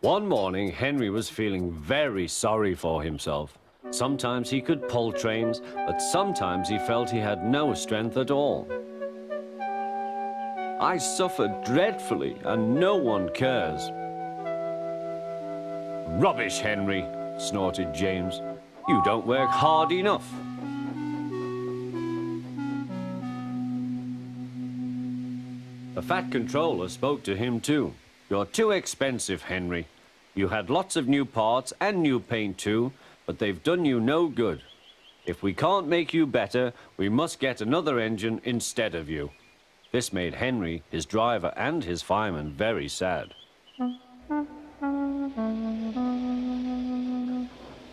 One morning, Henry was feeling very sorry for himself. Sometimes he could pull trains, but sometimes he felt he had no strength at all. I suffered dreadfully, and no one cares. Rubbish, Henry, snorted James. You don't work hard enough. The Fat Controller spoke to him too. You're too expensive, Henry. You had lots of new parts and new paint too, but they've done you no good. If we can't make you better, we must get another engine instead of you. This made Henry, his driver, and his fireman very sad.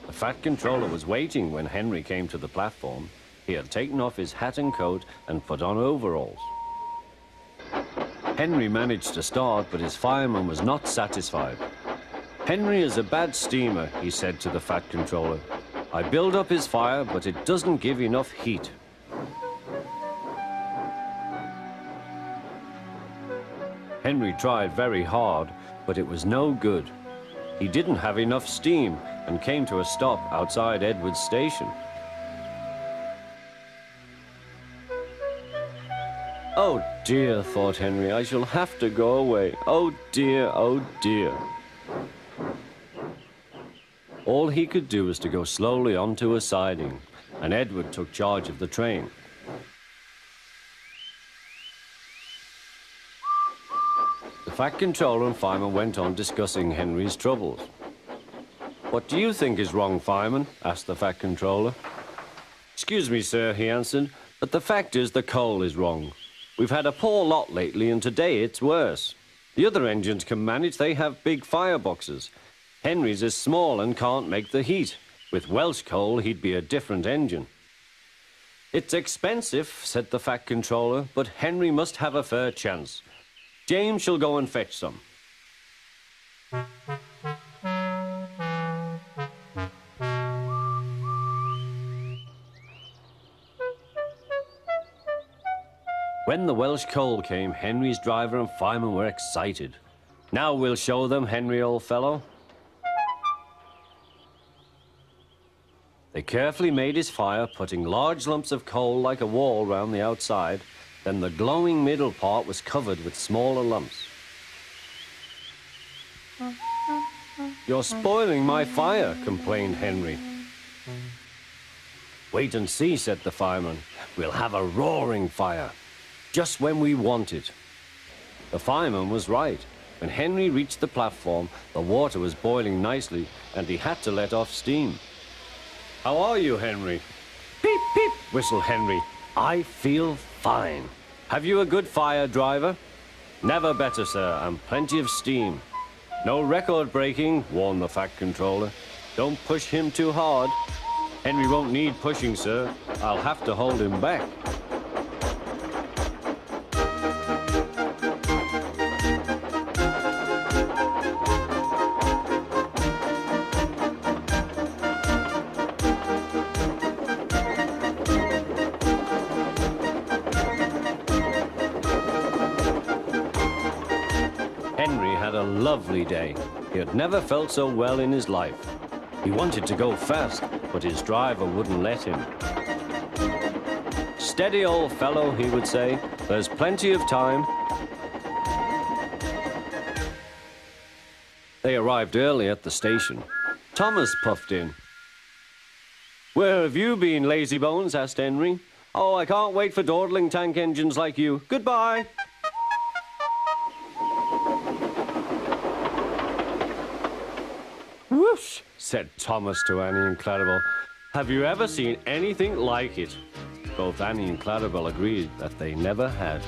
The Fat Controller was waiting when Henry came to the platform. He had taken off his hat and coat and put on overalls. Henry managed to start, but his fireman was not satisfied. Henry is a bad steamer, he said to the Fat Controller. I build up his fire, but it doesn't give enough heat. Henry tried very hard, but it was no good. He didn't have enough steam and came to a stop outside Edward's station. Oh dear, thought Henry, I shall have to go away. Oh dear, oh dear. All he could do was to go slowly onto a siding, and Edward took charge of the train. The Fat Controller and fireman went on discussing Henry's troubles. What do you think is wrong, fireman? Asked the Fat Controller. Excuse me, sir, he answered, but the fact is the coal is wrong. We've had a poor lot lately, and today it's worse. The other engines can manage, they have big fireboxes. Henry's is small and can't make the heat. With Welsh coal, he'd be a different engine. It's expensive, said the Fat Controller, but Henry must have a fair chance. James shall go and fetch some. When the Welsh coal came, Henry's driver and fireman were excited. Now we'll show them, Henry, old fellow. They carefully made his fire, putting large lumps of coal like a wall round the outside. Then the glowing middle part was covered with smaller lumps. You're spoiling my fire, complained Henry. Wait and see, said the fireman. We'll have a roaring fire. Just when we want it. The fireman was right. When Henry reached the platform, the water was boiling nicely, and he had to let off steam. How are you, Henry? Peep, peep, whistled Henry. I feel fine. Have you a good fire, driver? Never better, sir, and plenty of steam. No record breaking, warned the Fat Controller. Don't push him too hard. Henry won't need pushing, sir. I'll have to hold him back. Henry had a lovely day. He had never felt so well in his life. He wanted to go fast, but his driver wouldn't let him. Steady, old fellow, he would say. There's plenty of time. They arrived early at the station. Thomas puffed in. Where have you been, lazybones? Asked Henry. Oh, I can't wait for dawdling tank engines like you. Goodbye. Whoosh, said Thomas to Annie and Clarabelle. Have you ever seen anything like it? Both Annie and Clarabelle agreed that they never had.